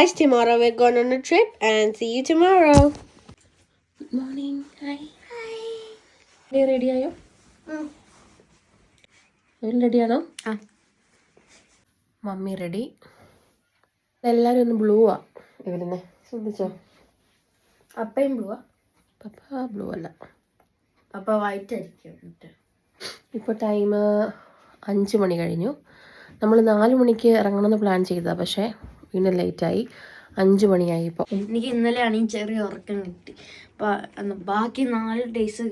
Guys, tomorrow we're going on a trip and see you tomorrow. Good morning. Hi. Hi. Ready ആയോ? Ready ആണോ? Mummy ready. എല്ലാവരും ഒന്ന് ബ്ലൂവാ ഇവിടുന്ന് ശ്രദ്ധിച്ചോ. അപ്പയും ബ്ലൂവാ? പപ്പ blue അല്ല, പപ്പ വൈറ്റ് ആയിരിക്കും. ഇപ്പോൾ ടൈം 5 മണി കഴിഞ്ഞു. നമ്മൾ 4 മണിക്ക് ഇറങ്ങണമെന്ന് പ്ലാൻ ചെയ്തതാണ്, പക്ഷേ പിന്നെ ലേറ്റായി. 5 മണിയായി ഇപ്പോൾ. എനിക്ക് ഇന്നലെ ആണെങ്കിൽ ചെറിയ ഉറക്കം കിട്ടി. ബാക്കി 4 ഡേയ്സ്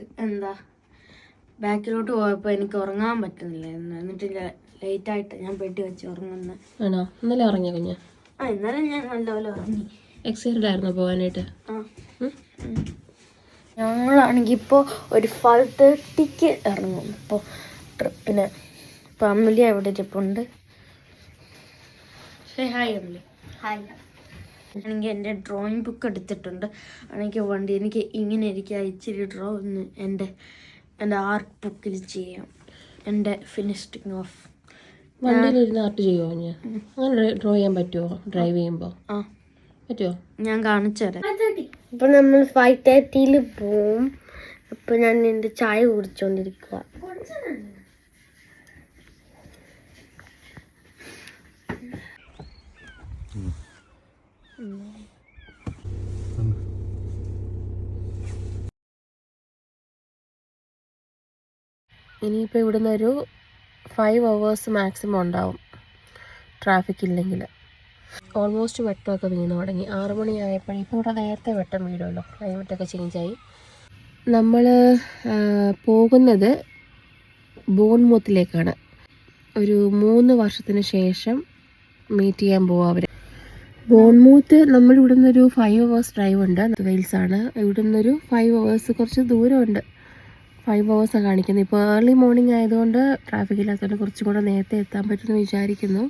ബാക്കിലോട്ട് പോയപ്പോൾ എനിക്ക് ഉറങ്ങാൻ പറ്റുന്നില്ലായിരുന്നു. എന്നിട്ട് ലേറ്റായിട്ട് ഞാൻ പെട്ടി വെച്ച് ഉറങ്ങുന്നത്. ആണോ? ഇന്നലെ ഉറങ്ങിയ കുഞ്ഞ്? ഇന്നലെ ഞാൻ നല്ലപോലെ ഉറങ്ങി. എക്സൈറ്റഡ് ആയിരുന്നു പോകാനായിട്ട്? ഞങ്ങളാണെങ്കിൽ ഇപ്പോൾ ഒരു 5:30 ഇറങ്ങും ഇപ്പോൾ ട്രിപ്പിന്. ഇപ്പോൾ അമ്മലി അവിടെ ഇരിപ്പുണ്ട്. ഹായ് അമ്മലി. ഹായ്. ആണെങ്കിൽ എൻ്റെ ഡ്രോയിങ് ബുക്ക് എടുത്തിട്ടുണ്ട്. എനിക്ക് വേണ്ടി എനിക്ക് ഇങ്ങനെ ഇരിക്കുക ഇച്ചിരി ഡ്രോ ഒന്ന് എൻ്റെ ആർട്ട് ബുക്കിൽ ചെയ്യാം. എൻ്റെ ഫിനിഷിങ് ഓഫ് വണ്ടിയിലിരുന്ന് ആർട്ട് ചെയ്യുമോ ഞാൻ? അങ്ങനെ ഡ്രോ ചെയ്യാൻ പറ്റുമോ ഡ്രൈവ് ചെയ്യുമ്പോൾ? പറ്റുമോ? ഞാൻ കാണിച്ചു തരാം. ഇപ്പം നമ്മൾ 5:30 പോവും. അപ്പം ഞാൻ എൻ്റെ ചായ കുടിച്ചോണ്ടിരിക്കുക. ഇനിയിപ്പോൾ ഇവിടുന്ന് ഒരു 5 hours മാക്സിമം ഉണ്ടാവും ട്രാഫിക് ഇല്ലെങ്കിൽ. ഓൾമോസ്റ്റ് വെട്ടമൊക്കെ വീണ് തുടങ്ങി. 6 മണിയായപ്പോഴേ. ഇപ്പോൾ ഇവിടെ നേരത്തെ വെട്ടം വീഴുമല്ലോ, ക്ലൈമറ്റൊക്കെ ചേഞ്ചായി. നമ്മൾ പോകുന്നത് ബോൺമൂത്തിലേക്കാണ്. ഒരു 3 വർഷത്തിന് ശേഷം മീറ്റ് ചെയ്യാൻ പോവാം അവർ. ബോൺമൂത്ത് നമ്മൾ ഇവിടുന്ന് ഒരു 5 hours ഡ്രൈവ് ഉണ്ട്. വെയിൽസാണ്. ഇവിടുന്നൊരു 5 hours കുറച്ച് ദൂരമുണ്ട്. 5 hours കാണിക്കുന്നത്. ഇപ്പോൾ ഏർലി മോർണിംഗ് ആയതുകൊണ്ട് ട്രാഫിക് ഇല്ലാത്തതുകൊണ്ട് കുറച്ചും കൂടെ നേരത്തെ എത്താൻ പറ്റുമെന്ന് വിചാരിക്കുന്നു.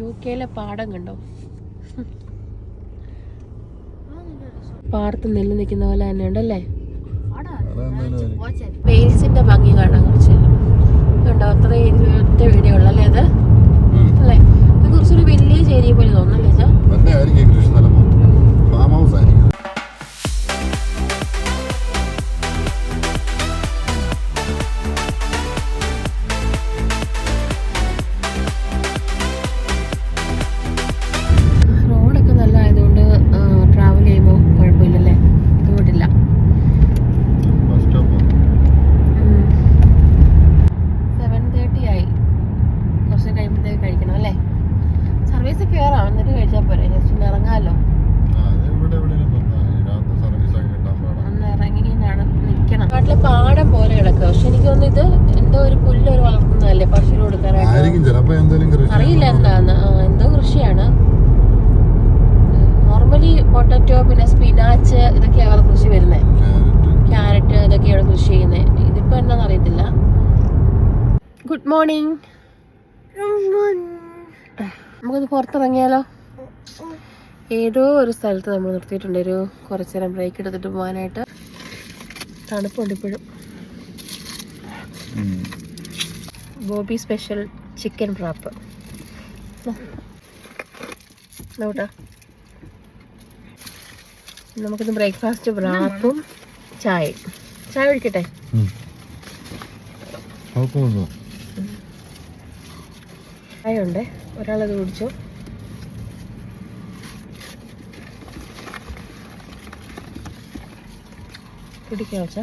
യുകെയിലെ പാടം കണ്ടോ? പാടത്ത് നെല്ല് നിൽക്കുന്ന പോലെ തന്നെ ഉണ്ടല്ലേ? വെയിൽസിന്റെ ഭംഗി കാണാൻ കുറച്ച് കണ്ടോ? അത്ര ഒറ്റ വീഡിയോ ഉള്ളല്ലേ അത്? അല്ലേ? ഇത് കുറച്ചൊരു വില്ലേജ് ഏരിയ പോലെ തോന്നുന്നല്ലേ ചാ? നാട്ടിലെ പാടം പോലെ കിടക്കുക. പക്ഷെ എനിക്ക് തോന്നുന്നു ഇത് എന്തോ ഒരു പുല്ലൊരു വളർത്തുന്നതല്ലേ പശുവിന് കൊടുക്കാനായിട്ട്. അറിയില്ല എന്താന്ന്. എന്തോ കൃഷിയാണ്. നോർമലി പൊട്ടറ്റോ പിന്നെ സ്പിനാച്ച് ഇതൊക്കെയാണ് അവിടെ കൃഷി വരുന്നത്. ക്യാരറ്റ് ഇതൊക്കെയാണ് കൃഷി ചെയ്യുന്നത്. ഇതിപ്പോ എന്താണെന്ന് അറിയത്തില്ല. Good morning. നമുക്കൊന്ന് പുറത്തിറങ്ങിയാലോ? ഏതോ ഒരു സ്ഥലത്ത് നമ്മൾ നിർത്തിയിട്ടുണ്ട് ഒരു കുറച്ചു നേരം ബ്രേക്ക് എടുത്തിട്ട് പോകാനായിട്ട്. തണുപ്പുണ്ട് ഇപ്പോഴും. ബോബി സ്പെഷ്യൽ ചിക്കൻ റാപ്പ് നോട്ടാ. നമുക്കിന്ന് ബ്രേക്ക്ഫാസ്റ്റ് റാപ്പും ചായ ഒഴിക്കട്ടെ? ചായ ഉണ്ടേ, ഒരാളത് കുടിച്ചോ. കുടിക്കാൻ വെച്ചാ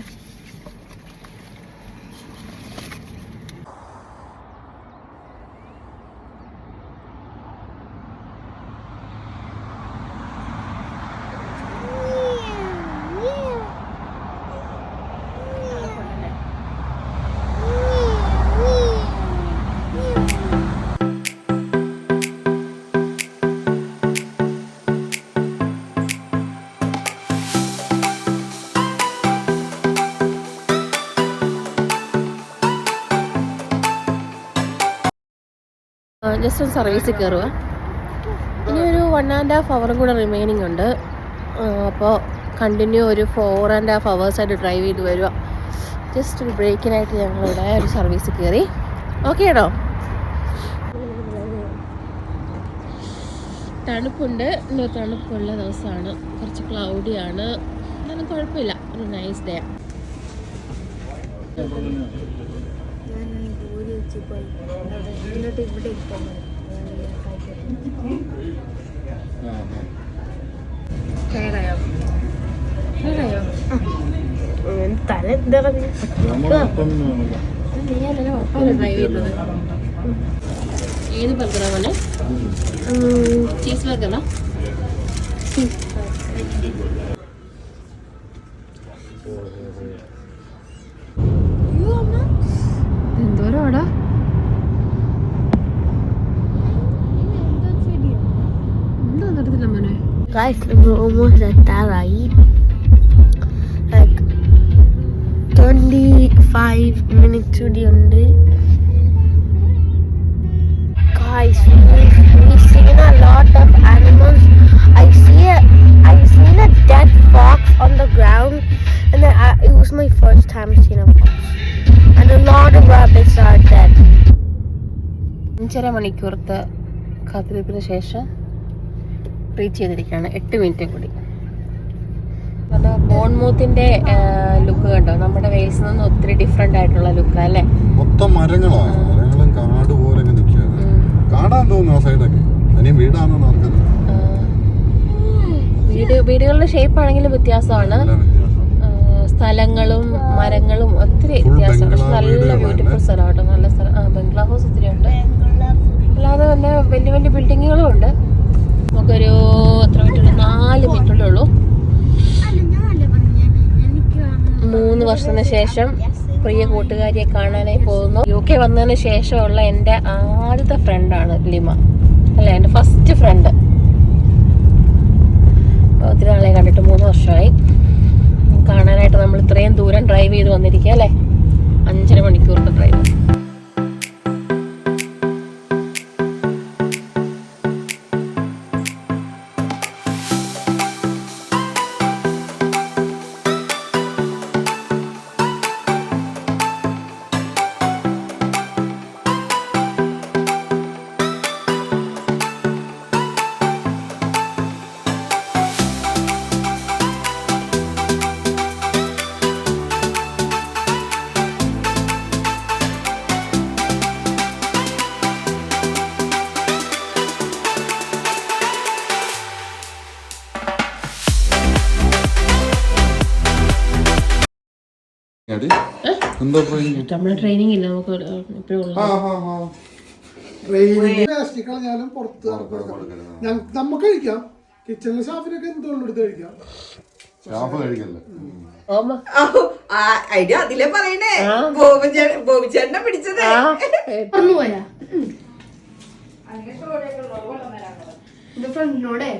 ജസ്റ്റ് ഒന്ന് സർവീസിൽ കയറുക. ഇനി ഒരു 1.5 hour കൂടെ റിമൈനിങ് ഉണ്ട്. അപ്പോൾ കണ്ടിന്യൂ ഒരു 4.5 hours ആയിട്ട് ഡ്രൈവ് ചെയ്ത് വരിക. ജസ്റ്റ് ഒരു ബ്രേക്കിനായിട്ട് ഞങ്ങളിവിടെ ഒരു സർവീസിൽ കയറി. ഓക്കെ ആണോ? തണുപ്പുണ്ട്. ഇന്ന് തണുപ്പുള്ള ദിവസമാണ്. കുറച്ച് ക്ലൗഡിയാണ്. എന്നാലും കുഴപ്പമില്ല. ഒരു നൈസ് ഡേ. തല എന്താ പറഞ്ഞു ഏത് ബർഗറാ പോലെ? ചീസ് ബർഗറാ? എന്തോരാടാ? എന്താ നടത്തില്ല മോനെ? Guys, we're almost at Tarai. Like 25 minutes to the end. Guys, we've seen a lot of animals. I've seen a dead fox on the ground, and then it was my first time seeing a fox. And a lot of rabbits are dead. 5.5 മണിക്കൂറത്തെ കാത്തിരിപ്പിന് ശേഷം reach ചെയ്തിരിക്കുകയാണ്. 8 minute കൂടി. ബോൺമൂത്തിന്റെ look കണ്ടോ? നമ്മുടെ വെയിൽസിൽ നിന്ന് ഒത്തിരി different ആയിട്ടുള്ള look അല്ലേ? മൊത്തം മരങ്ങളാണ്. മരങ്ങളും കാട് പോലെ കാടാന്ന് തോന്നുന്നു ആ സൈഡൊക്കെ. അനിയും വീടാണെന്ന് ഓർക്കുന്നത്. വീടുകളുടെ ഷേപ്പ് ആണെങ്കിലും വ്യത്യാസമാണ്. സ്ഥലങ്ങളും മരങ്ങളും ഒത്തിരി വ്യത്യാസം. പക്ഷെ നല്ല ബ്യൂട്ടിഫുൾ സ്ഥലമാട്ടോ. നല്ല സ്ഥലം. ബംഗ്ലാവ് ഹൗസ് ഒത്തിരി ഉണ്ട്. അല്ലാതെ തന്നെ വലിയ വലിയ ബിൽഡിങ്ങുകളും ഉണ്ട്. നമുക്കൊരു എത്ര മിനിറ്റ്? 4 മിനിറ്റുള്ളേ ഉള്ളൂ. 3 വർഷത്തിന് ശേഷം പ്രിയ കൂട്ടുകാരിയെ കാണാനായി പോകുന്നു. UK വന്നതിന് ശേഷമുള്ള എൻ്റെ ആദ്യത്തെ ഫ്രണ്ടാണ് ലിമ. അല്ല, എൻ്റെ ഫസ്റ്റ് ഫ്രണ്ട്. ഒത്തിരി നാളെ കണ്ടിട്ട് 3 വർഷമായി. കാണാനായിട്ട് നമ്മൾ ഇത്രയും ദൂരം ഡ്രൈവ് ചെയ്ത് വന്നിരിക്കുക അല്ലേ? 5.5 മണിക്കൂറിൻ്റെ ഡ്രൈവ്. നമ്മള് ട്രെയിനിങ് ഇല്ല നമുക്ക് നമുക്ക് കഴിക്കാം. കിച്ചണിലെ സ്റ്റാഫിനൊക്കെ എന്തുകൊണ്ട് എടുത്ത് കഴിക്കാം. അതിലെ പറയണേ ബോബിച്ചേട്ടനെ പിടിച്ചത് ഫ്രണ്ടിനോടെ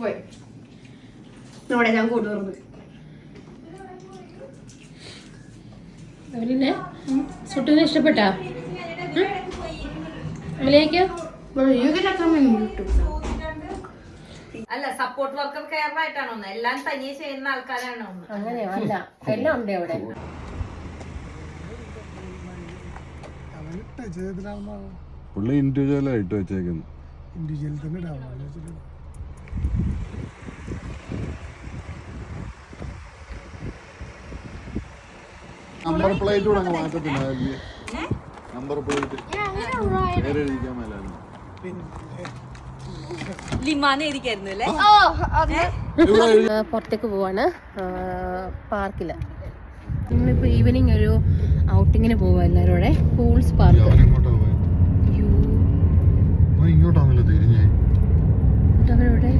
പോയി നോടെ ഞാൻ കൊണ്ടുവന്നത്. അവരിനെ സുട്ടിനെ ഇഷ്ടപ്പെട്ടാ? അമലേക്ക് അല്ല, സപ്പോർട്ട് വർക്കർ കെയറായിട്ടാണോ? എല്ലാം തനിയെ ചെയ്യുന്ന ആൾക്കാരാണോ? അങ്ങനെയോ? അല്ല, എല്ലാം ഉണ്ട് അവിടെ. പുള്ളി ഇൻഡിവിജ്വലായിട്ട് വെച്ചേക്കുന്നു. ഇൻഡിവിജ്വൽ തന്നെ നമ്പർ പ്ലേറ്റ് കൂടെ അങ്ങ് മാറ്റത്തില്ല. Number plate പേരെഴുതിക്കാൻ മേലായിരുന്നു. പുറത്തേക്ക് പോവാണ് പാർക്കിൽ. നമ്മളിപ്പോൾ ഈവനിങ് ഒരു ഔട്ടിങ്ങിന് പോവാം എല്ലാവരും കൂടെ. Pools park. ഇങ്ങോട്ടാണല്ലോ തിരിഞ്ഞേ. അവരവിടെ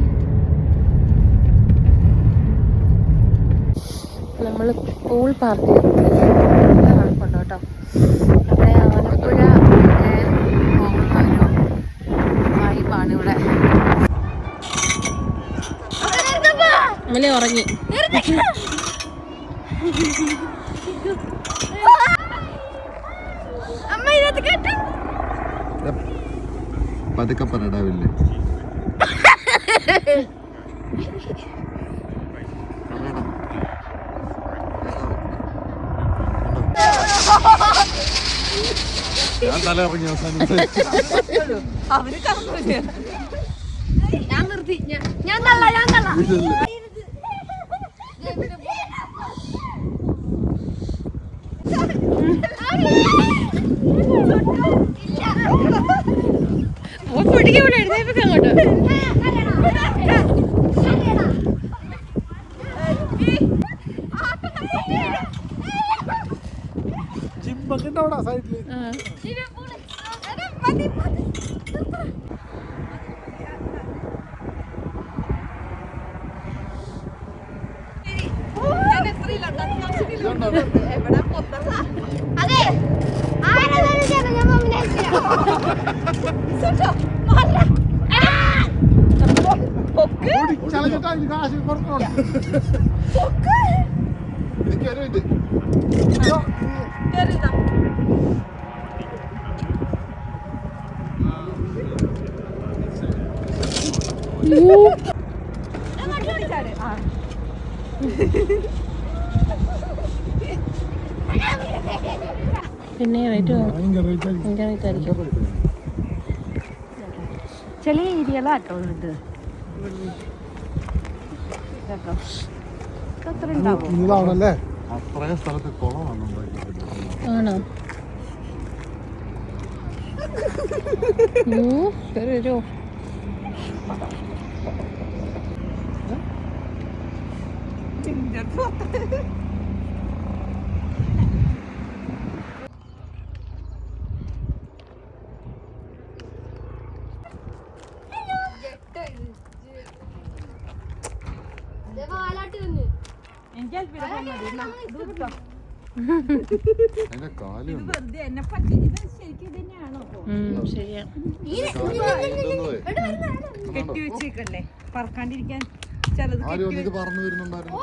നമ്മൾ പൂൾ പാർക്കിൽ കാണുന്നുണ്ടോ കേട്ടോ. അവിടെ ആലപ്പുഴ പോകുന്ന ഒരു വൈബാണ് ഇവിടെ. അങ്ങനെ ഉറങ്ങി. പതുക്കെ പറടാവില്ലേ ഞാൻ തല ഇറങ്ങി അവസാനം ഞാൻ നിർത്തി ഞാൻ തള്ള പിന്നെ റേറ്റ് ഭയങ്കരമായിട്ടായിരിക്കും. ചില ഏരിയകളാട്ടോ ഇത് അത്ര ഉണ്ടാവും. അത്രയും സ്ഥലത്ത് കുളമാണ് ആണോ? വരുമോ? അതിന്റെ കാലുണ്ട് ശരിയാ. കെട്ടി വെച്ചേക്കല്ലേ പറക്കാണ്ടിരിക്കാൻ ചിലത് ആരും ഒന്നിത് പറഞ്ഞു വരുന്നുണ്ടായിരുന്നു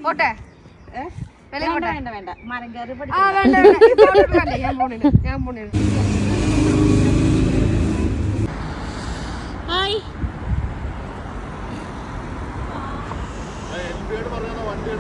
പോട്ടെ വേണ്ട വേണ്ട മരം കയറി ഞാൻ പോണില്ല. ഹായ്. പറഞ്ഞ വണ്ടി